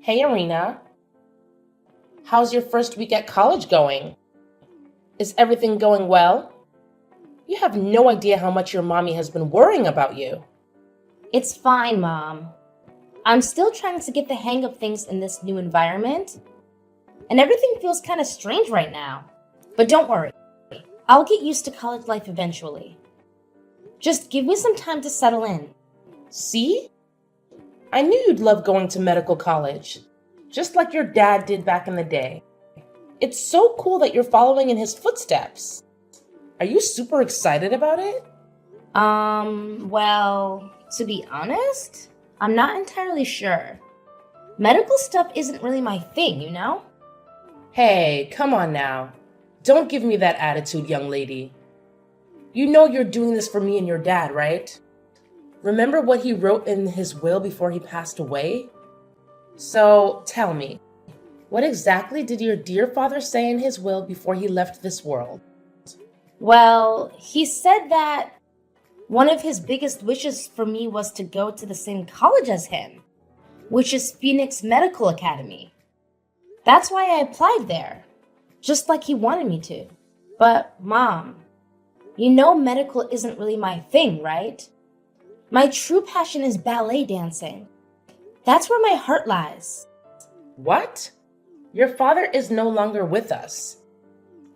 Hey, Arena. How's your first week at college going? Is everything going well? You have no idea how much your mommy has been worrying about you. It's fine, Mom. I'm still trying to get the hang of things in this new environment, and everything feels kind of strange right now. But don't worry, I'll get used to college life eventually. Just give me some time to settle in. See? I knew you'd love going to medical college, just like your dad did back in the day. It's so cool that you're following in his footsteps. Are you super excited about it? Well, to be honest, I'm not entirely sure. Medical stuff isn't really my thing, you know? Hey, come on now. Don't give me that attitude, young lady. You know you're doing this for me and your dad, right? Remember what he wrote in his will before he passed away? So, tell me, what exactly did your dear father say in his will before he left this world? Well, he said that one of his biggest wishes for me was to go to the same college as him, which is Phoenix Medical Academy. That's why I applied there, just like he wanted me to. But, Mom, you know medical isn't really my thing, right? My true passion is ballet dancing. That's where my heart lies. What? Your father is no longer with us,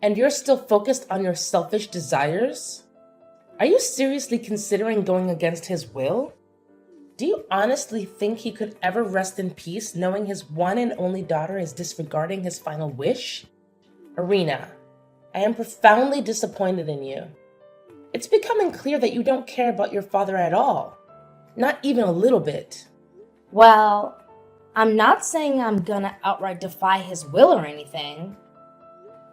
and you're still focused on your selfish desires? Are you seriously considering going against his will? Do you honestly think he could ever rest in peace knowing his one and only daughter is disregarding his final wish? Arena, I am profoundly disappointed in you. It's becoming clear that you don't care about your father at all. Not even a little bit. Well, I'm not saying I'm gonna outright defy his will or anything.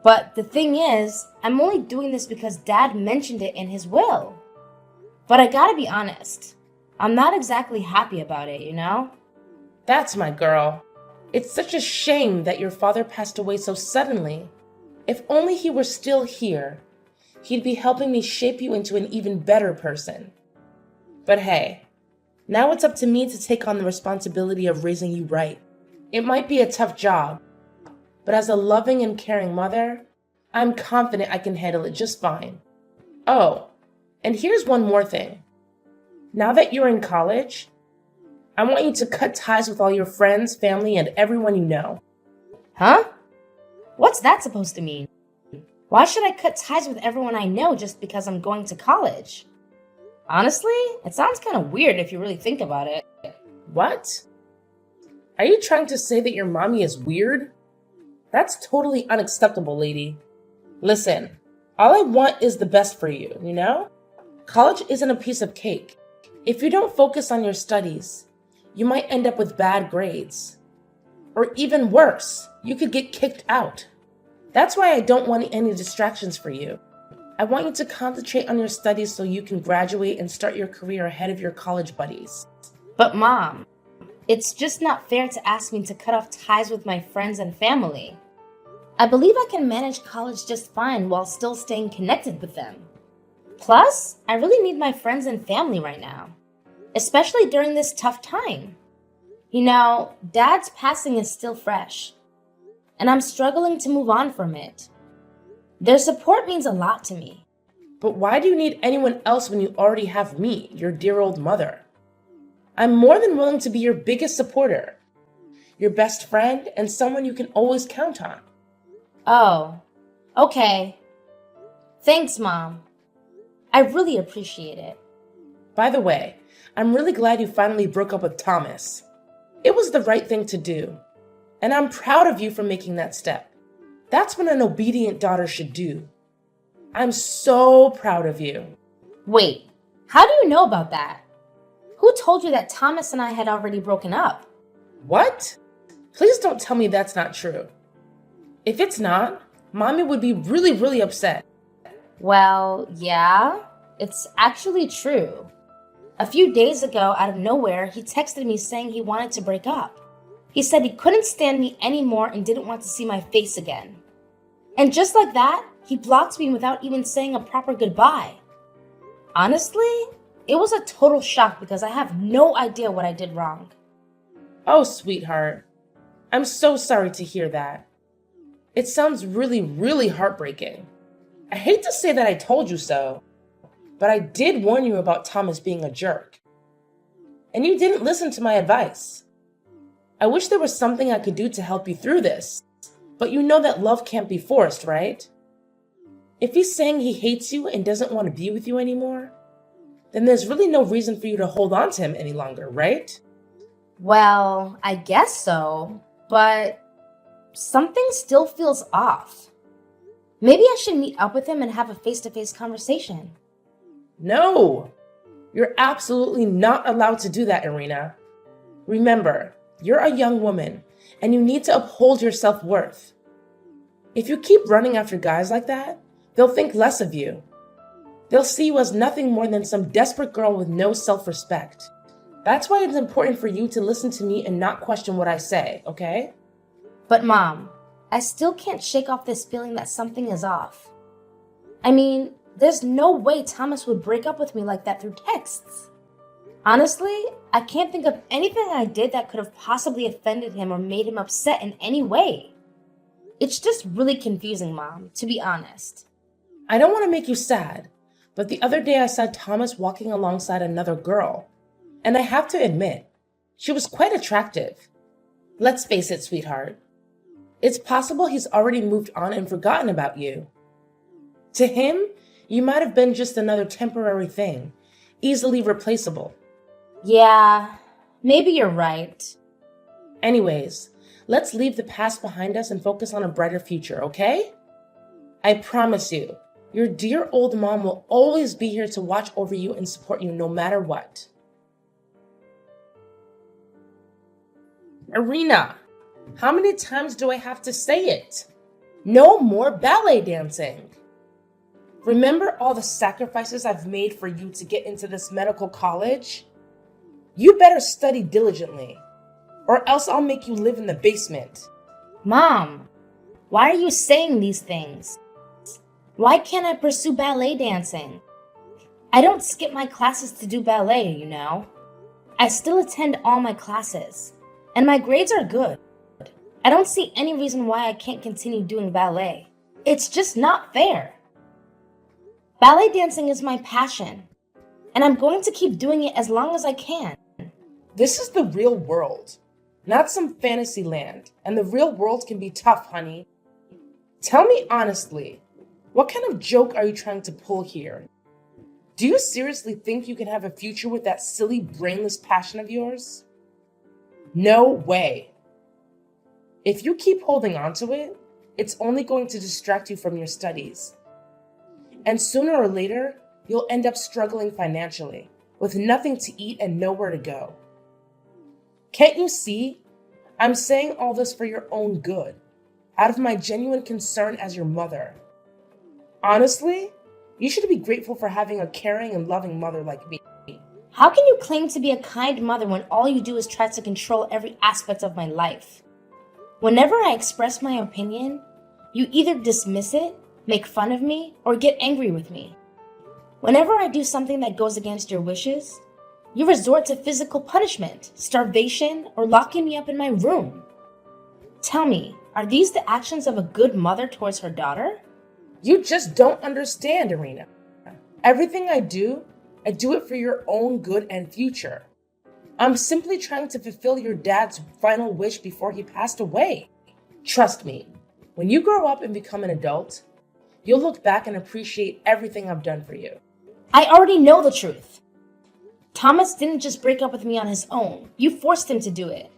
But the thing is, I'm only doing this because Dad mentioned it in his will. But I gotta be honest, I'm not exactly happy about it, you know? That's my girl. It's such a shame that your father passed away so suddenly. If only he were still here, he'd be helping me shape you into an even better person. But hey, now it's up to me to take on the responsibility of raising you right. It might be a tough job, but as a loving and caring mother, I'm confident I can handle it just fine. Oh, and here's one more thing. Now that you're in college, I want you to cut ties with all your friends, family, and everyone you know. Huh? What's that supposed to mean? Why should I cut ties with everyone I know just because I'm going to college? Honestly, it sounds kind of weird if you really think about it. What? Are you trying to say that your mommy is weird? That's totally unacceptable, lady. Listen, all I want is the best for you, you know? College isn't a piece of cake. If you don't focus on your studies, you might end up with bad grades. Or even worse, you could get kicked out. That's why I don't want any distractions for you. I want you to concentrate on your studies so you can graduate and start your career ahead of your college buddies. But Mom, it's just not fair to ask me to cut off ties with my friends and family. I believe I can manage college just fine while still staying connected with them. Plus, I really need my friends and family right now, especially during this tough time. You know, Dad's passing is still fresh, and I'm struggling to move on from it. Their support means a lot to me. But why do you need anyone else when you already have me, your dear old mother? I'm more than willing to be your biggest supporter, your best friend, and someone you can always count on. Oh, okay. Thanks, Mom. I really appreciate it. By the way, I'm really glad you finally broke up with Thomas. It was the right thing to do, and I'm proud of you for making that step. That's what an obedient daughter should do. I'm so proud of you. Wait, how do you know about that? Who told you that Thomas and I had already broken up? What? Please don't tell me that's not true. If it's not, Mommy would be really upset. Well, yeah, it's actually true. A few days ago, out of nowhere, he texted me saying he wanted to break up. He said he couldn't stand me anymore and didn't want to see my face again. And just like that, he blocked me without even saying a proper goodbye. Honestly, it was a total shock because I have no idea what I did wrong. Oh, sweetheart. I'm so sorry to hear that. It sounds really, really heartbreaking. I hate to say that I told you so, but I did warn you about Thomas being a jerk. And you didn't listen to my advice. I wish there was something I could do to help you through this, but you know that love can't be forced, right? If he's saying he hates you and doesn't want to be with you anymore, then there's really no reason for you to hold on to him any longer, right? Well, I guess so, but something still feels off. Maybe I should meet up with him and have a face-to-face conversation. No! You're absolutely not allowed to do that, Irina. Remember, you're a young woman, and you need to uphold your self-worth. If you keep running after guys like that, they'll think less of you. They'll see you as nothing more than some desperate girl with no self-respect. That's why it's important for you to listen to me and not question what I say, okay? But Mom, I still can't shake off this feeling that something is off. I mean, there's no way Thomas would break up with me like that through texts. Honestly, I can't think of anything I did that could have possibly offended him or made him upset in any way. It's just really confusing, Mom, to be honest. I don't want to make you sad, but the other day I saw Thomas walking alongside another girl, and I have to admit, she was quite attractive. Let's face it, sweetheart. It's possible he's already moved on and forgotten about you. To him, you might have been just another temporary thing, easily replaceable. Yeah, maybe you're right. Anyways, let's leave the past behind us and focus on a brighter future, okay? I promise you, your dear old mom will always be here to watch over you and support you no matter what. Irina, how many times do I have to say it? No more ballet dancing. Remember all the sacrifices I've made for you to get into this medical college? You better study diligently, or else I'll make you live in the basement. Mom, why are you saying these things? Why can't I pursue ballet dancing? I don't skip my classes to do ballet, you know. I still attend all my classes, and my grades are good. I don't see any reason why I can't continue doing ballet. It's just not fair. Ballet dancing is my passion, and I'm going to keep doing it as long as I can. This is the real world, not some fantasy land, and the real world can be tough, honey. Tell me honestly, what kind of joke are you trying to pull here? Do you seriously think you can have a future with that silly, brainless passion of yours? No way. If you keep holding on to it, it's only going to distract you from your studies. And sooner or later, you'll end up struggling financially, with nothing to eat and nowhere to go. Can't you see? I'm saying all this for your own good, out of my genuine concern as your mother. Honestly, you should be grateful for having a caring and loving mother like me. How can you claim to be a kind mother when all you do is try to control every aspect of my life? Whenever I express my opinion, you either dismiss it, make fun of me, or get angry with me. Whenever I do something that goes against your wishes, you resort to physical punishment, starvation, or locking me up in my room. Tell me, are these the actions of a good mother towards her daughter? You just don't understand, Irina. Everything I do it for your own good and future. I'm simply trying to fulfill your dad's final wish before he passed away. Trust me, when you grow up and become an adult, you'll look back and appreciate everything I've done for you. I already know the truth. Thomas didn't just break up with me on his own. You forced him to do it.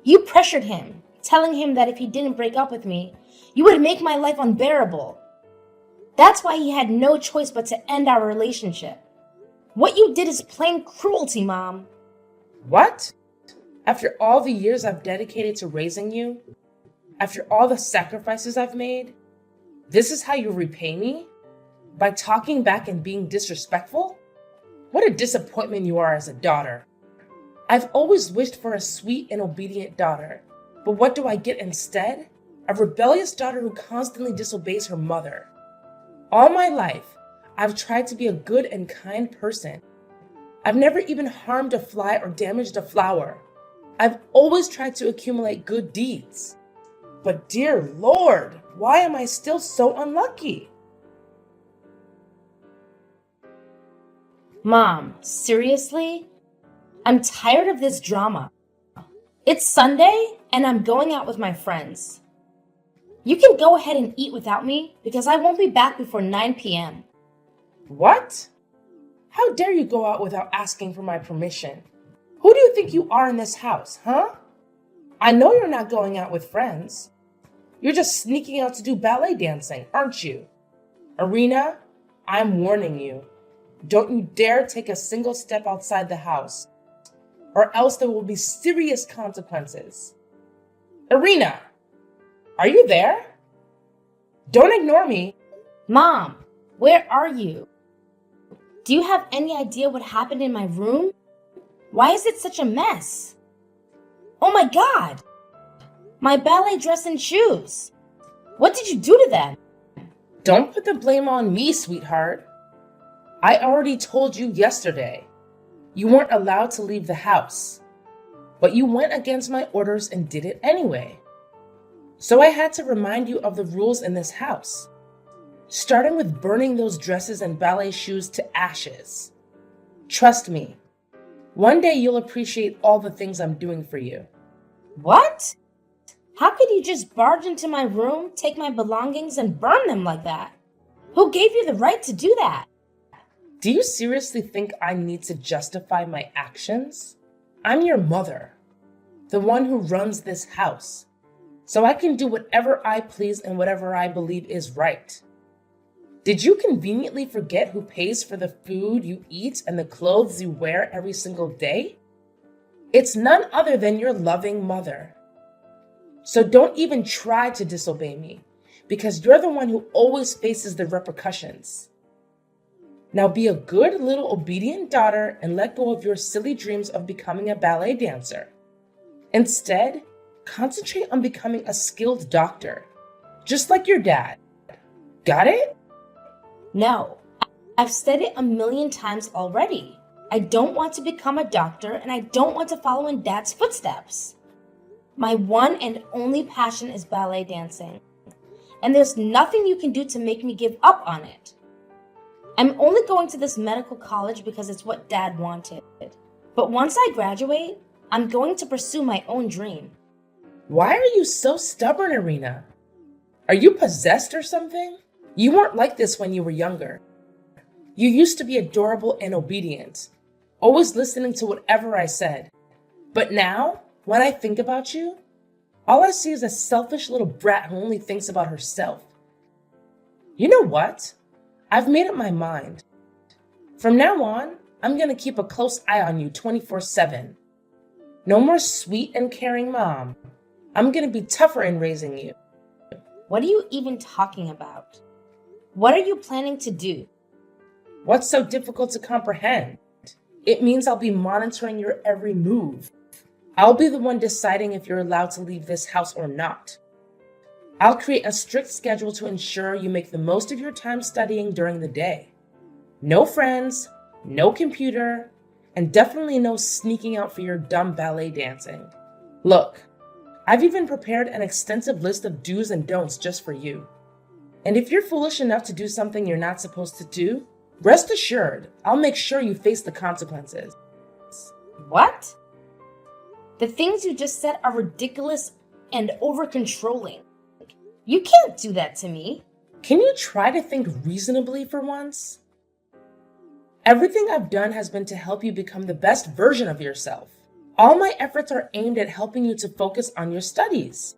You pressured him, telling him that if he didn't break up with me, you would make my life unbearable. That's why he had no choice but to end our relationship. What you did is plain cruelty, Mom. What? After all the years I've dedicated to raising you? After all the sacrifices I've made? This is how you repay me? By talking back and being disrespectful? What a disappointment you are as a daughter. I've always wished for a sweet and obedient daughter, but what do I get instead? A rebellious daughter who constantly disobeys her mother. All my life, I've tried to be a good and kind person. I've never even harmed a fly or damaged a flower. I've always tried to accumulate good deeds. But dear Lord, why am I still so unlucky? Mom, seriously? I'm tired of this drama. It's Sunday and I'm going out with my friends. You can go ahead and eat without me because I won't be back before 9 p.m. What? How dare you go out without asking for my permission? Who do you think you are in this house, huh? I know you're not going out with friends. You're just sneaking out to do ballet dancing, aren't you? Irina, I'm warning you. Don't you dare take a single step outside the house, or else there will be serious consequences. Irina, are you there? Don't ignore me. Mom, where are you? Do you have any idea what happened in my room? Why is it such a mess? Oh my God! My ballet dress and shoes. What did you do to them? Don't put the blame on me, sweetheart. I already told you yesterday. You weren't allowed to leave the house, but you went against my orders and did it anyway. So I had to remind you of the rules in this house, starting with burning those dresses and ballet shoes to ashes. Trust me, one day you'll appreciate all the things I'm doing for you. What? How could you just barge into my room, take my belongings, and burn them like that? Who gave you the right to do that? Do you seriously think I need to justify my actions? I'm your mother, the one who runs this house, so I can do whatever I please and whatever I believe is right. Did you conveniently forget who pays for the food you eat and the clothes you wear every single day? It's none other than your loving mother. So don't even try to disobey me, because you're the one who always faces the repercussions. Now be a good little obedient daughter and let go of your silly dreams of becoming a ballet dancer. Instead, concentrate on becoming a skilled doctor, just like your dad. Got it? No, I've said it 1,000,000 times already. I don't want to become a doctor and I don't want to follow in Dad's footsteps. My one and only passion is ballet dancing, and there's nothing you can do to make me give up on it. I'm only going to this medical college because it's what Dad wanted. But once I graduate, I'm going to pursue my own dream. Why are you so stubborn, Irina? Are you possessed or something? You weren't like this when you were younger. You used to be adorable and obedient, always listening to whatever I said. But now, when I think about you, all I see is a selfish little brat who only thinks about herself. You know what? I've made up my mind. From now on, I'm going to keep a close eye on you 24/7. No more sweet and caring mom. I'm going to be tougher in raising you. What are you even talking about? What are you planning to do? What's so difficult to comprehend? It means I'll be monitoring your every move. I'll be the one deciding if you're allowed to leave this house or not. I'll create a strict schedule to ensure you make the most of your time studying during the day. No friends, no computer, and definitely no sneaking out for your dumb ballet dancing. Look, I've even prepared an extensive list of do's and don'ts just for you. And if you're foolish enough to do something you're not supposed to do, rest assured, I'll make sure you face the consequences. What? The things you just said are ridiculous and over-controlling. You can't do that to me. Can you try to think reasonably for once? Everything I've done has been to help you become the best version of yourself. All my efforts are aimed at helping you to focus on your studies,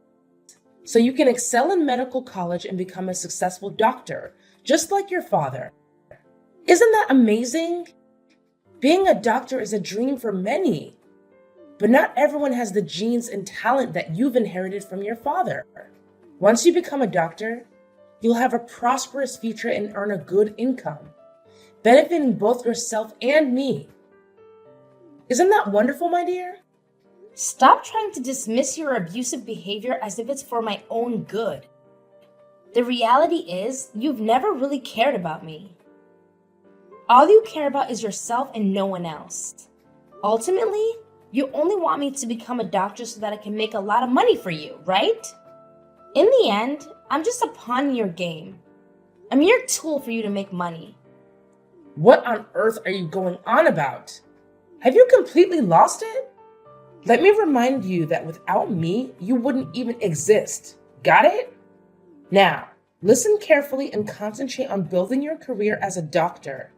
so you can excel in medical college and become a successful doctor, just like your father. Isn't that amazing? Being a doctor is a dream for many, but not everyone has the genes and talent that you've inherited from your father. Once you become a doctor, you'll have a prosperous future and earn a good income, benefiting both yourself and me. Isn't that wonderful, my dear? Stop trying to dismiss your abusive behavior as if it's for my own good. The reality is, you've never really cared about me. All you care about is yourself and no one else. Ultimately, You only want me to become a doctor so that I can make a lot of money for you, right? In the end, I'm just a pawn in your game. I'm your tool for you to make money. What on earth are you going on about? Have you completely lost it? Let me remind you that without me, you wouldn't even exist. Got it? Now, listen carefully and concentrate on building your career as a doctor.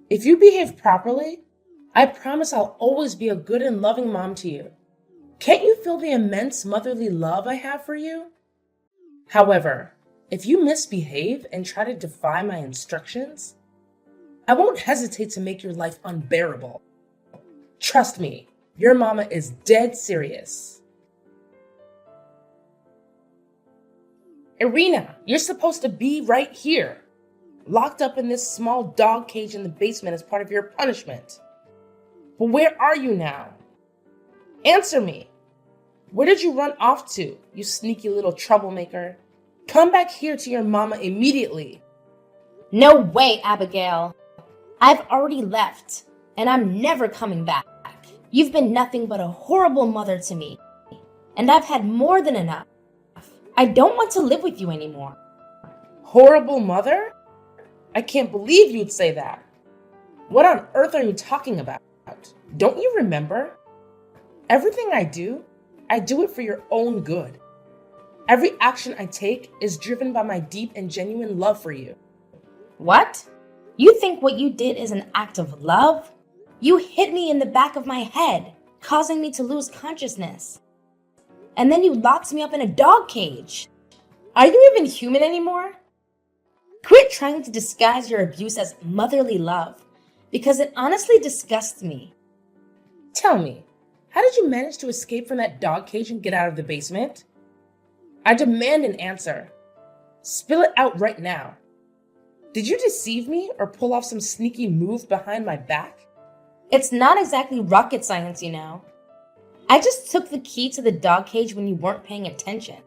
If you behave properly, I promise I'll always be a good and loving mom to you. Can't you feel the immense motherly love I have for you? However, if you misbehave and try to defy my instructions, I won't hesitate to make your life unbearable. Trust me, your mama is dead serious. Irina, you're supposed to be right here, locked up in this small dog cage in the basement as part of your punishment. But where are you now? Answer me. Where did you run off to, you sneaky little troublemaker? Come back here to your mama immediately. No way, Abigail. I've already left, and I'm never coming back. You've been nothing but a horrible mother to me, and I've had more than enough. I don't want to live with you anymore. Horrible mother? I can't believe you'd say that. What on earth are you talking about? Don't you remember? Everything I do it for your own good. Every action I take is driven by my deep and genuine love for you. What? You think what you did is an act of love? You hit me in the back of my head, causing me to lose consciousness. And then you locked me up in a dog cage. Are you even human anymore? Quit trying to disguise your abuse as motherly love, because it honestly disgusts me. Tell me, how did you manage to escape from that dog cage and get out of the basement? I demand an answer. Spill it out right now. Did you deceive me or pull off some sneaky move behind my back? It's not exactly rocket science, you know. I just took the key to the dog cage when you weren't paying attention.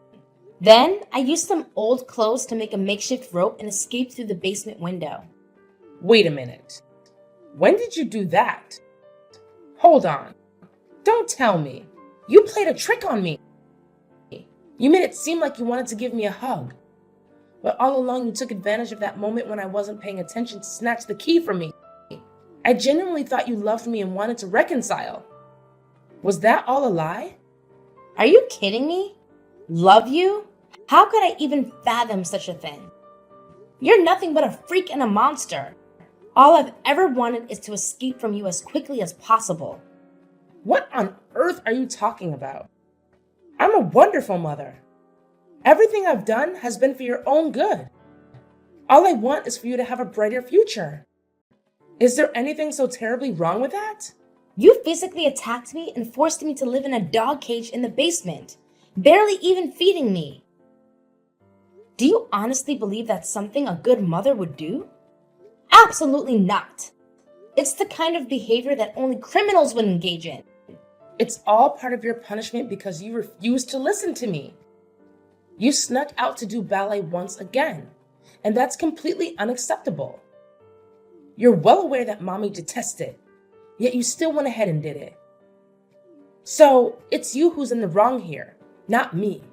Then I used some old clothes to make a makeshift rope and escaped through the basement window. Wait a minute. When did you do that? Hold on. Don't tell me. You played a trick on me. You made it seem like you wanted to give me a hug. But all along you took advantage of that moment when I wasn't paying attention to snatch the key from me. I genuinely thought you loved me and wanted to reconcile. Was that all a lie? Are you kidding me? Love you? How could I even fathom such a thing? You're nothing but a freak and a monster. All I've ever wanted is to escape from you as quickly as possible. What on earth are you talking about? I'm a wonderful mother. Everything I've done has been for your own good. All I want is for you to have a brighter future. Is there anything so terribly wrong with that? You physically attacked me and forced me to live in a dog cage in the basement, barely even feeding me. Do you honestly believe that's something a good mother would do? Absolutely not. It's the kind of behavior that only criminals would engage in. It's all part of your punishment because you refused to listen to me. You snuck out to do ballet once again, and that's completely unacceptable. You're well aware that mommy detests it, yet you still went ahead and did it. So it's you who's in the wrong here, not me.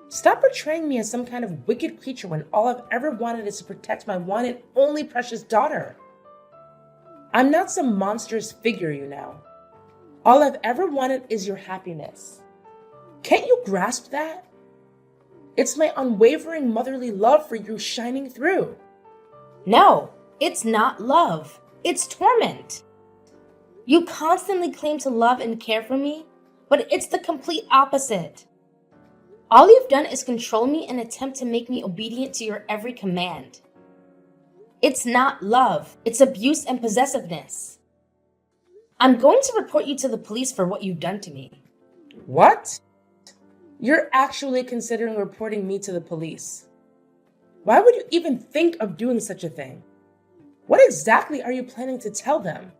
Stop portraying me as some kind of wicked creature when all I've ever wanted is to protect my one and only precious daughter. I'm not some monstrous figure, you know. All I've ever wanted is your happiness. Can't you grasp that? It's my unwavering motherly love for you shining through. No, it's not love. It's torment. You constantly claim to love and care for me, but it's the complete opposite. All you've done is control me and attempt to make me obedient to your every command. It's not love. It's abuse and possessiveness. I'm going to report you to the police for what you've done to me. What? You're actually considering reporting me to the police. Why would you even think of doing such a thing? What exactly are you planning to tell them?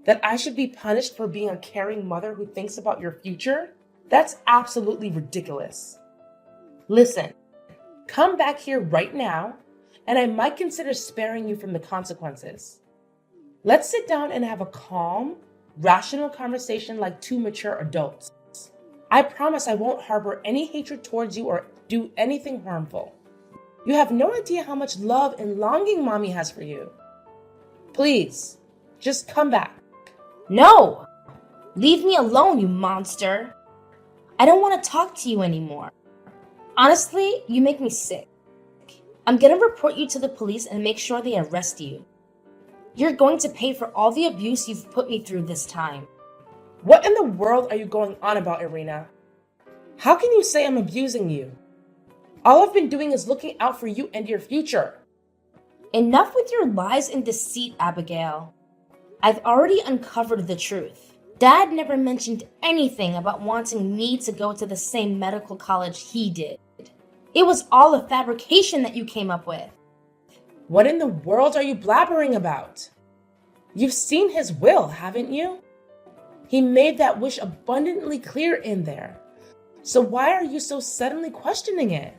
That I should be punished for being a caring mother who thinks about your future? That's absolutely ridiculous. Listen, come back here right now, and I might consider sparing you from the consequences. Let's sit down and have a calm, rational conversation like two mature adults. I promise I won't harbor any hatred towards you or do anything harmful. You have no idea how much love and longing Mommy has for you. Please, just come back. No! Leave me alone, you monster! I don't want to talk to you anymore. Honestly, you make me sick. I'm gonna report you to the police and make sure they arrest you. You're going to pay for all the abuse you've put me through this time. What in the world are you going on about, Irina? How can you say I'm abusing you? All I've been doing is looking out for you and your future. Enough with your lies and deceit, Abigail. I've already uncovered the truth. Dad never mentioned anything about wanting me to go to the same medical college he did. It was all a fabrication that you came up with. What in the world are you blabbering about? You've seen his will, haven't you? He made that wish abundantly clear in there. So why are you so suddenly questioning it?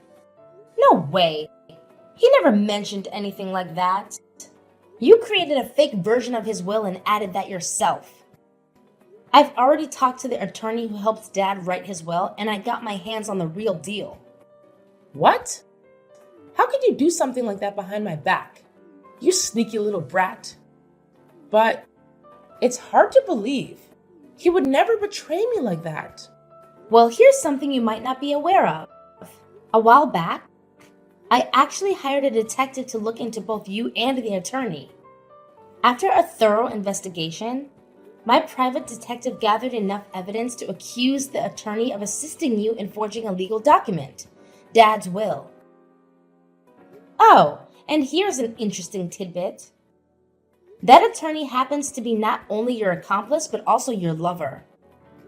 No way. He never mentioned anything like that. You created a fake version of his will and added that yourself. I've already talked to the attorney who helped Dad write his will, and I got my hands on the real deal. What? How could you do something like that behind my back? You sneaky little brat. But it's hard to believe. He would never betray me like that. Well, here's something you might not be aware of. A while back, I actually hired a detective to look into both you and the attorney. After a thorough investigation, my private detective gathered enough evidence to accuse the attorney of assisting you in forging a legal document, Dad's will. Oh, and here's an interesting tidbit. That attorney happens to be not only your accomplice, but also your lover.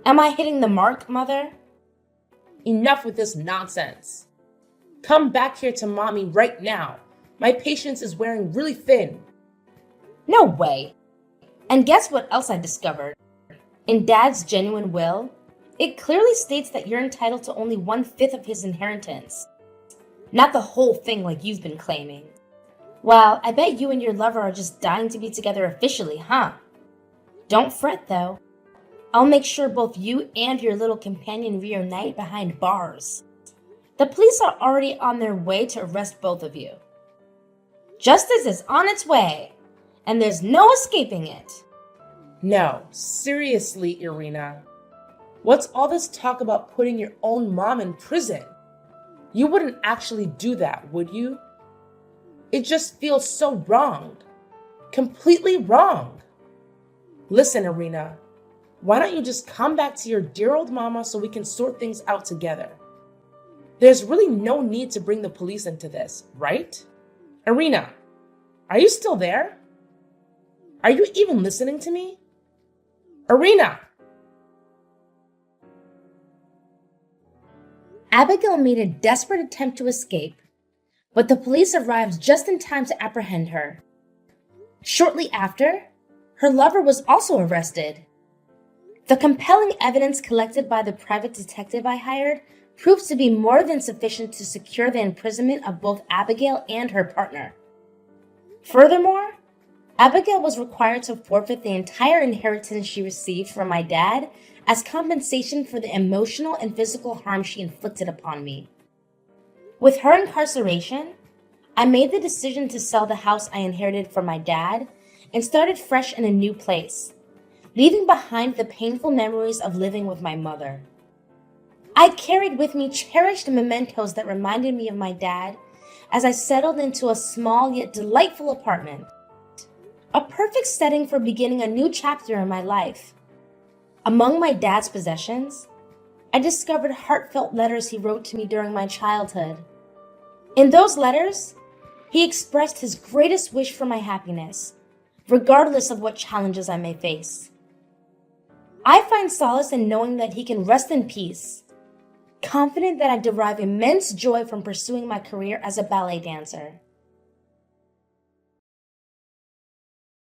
Am I hitting the mark, Mother? Enough with this nonsense. Come back here to Mommy right now. My patience is wearing really thin. No way. And guess what else I discovered? In Dad's genuine will, it clearly states that you're entitled to only 1/5 of his inheritance. Not the whole thing like you've been claiming. Well, I bet you and your lover are just dying to be together officially, huh? Don't fret, though. I'll make sure both you and your little companion reunite behind bars. The police are already on their way to arrest both of you. Justice is on its way, and there's no escaping it. No, seriously, Irina. What's all this talk about putting your own mom in prison? You wouldn't actually do that, would you? It just feels so wrong. Completely wrong. Listen, Irina, why don't you just come back to your dear old mama so we can sort things out together? There's really no need to bring the police into this, right? Irina, are you still there? Are you even listening to me? Irina! Abigail made a desperate attempt to escape, but the police arrived just in time to apprehend her. Shortly after, her lover was also arrested. The compelling evidence collected by the private detective I hired proved to be more than sufficient to secure the imprisonment of both Abigail and her partner. Furthermore, Abigail was required to forfeit the entire inheritance she received from my dad as compensation for the emotional and physical harm she inflicted upon me. With her incarceration, I made the decision to sell the house I inherited from my dad and started fresh in a new place, leaving behind the painful memories of living with my mother. I carried with me cherished mementos that reminded me of my dad as I settled into a small yet delightful apartment. A perfect setting for beginning a new chapter in my life. Among my dad's possessions, I discovered heartfelt letters he wrote to me during my childhood. In those letters, he expressed his greatest wish for my happiness, regardless of what challenges I may face. I find solace in knowing that he can rest in peace, confident that I derive immense joy from pursuing my career as a ballet dancer.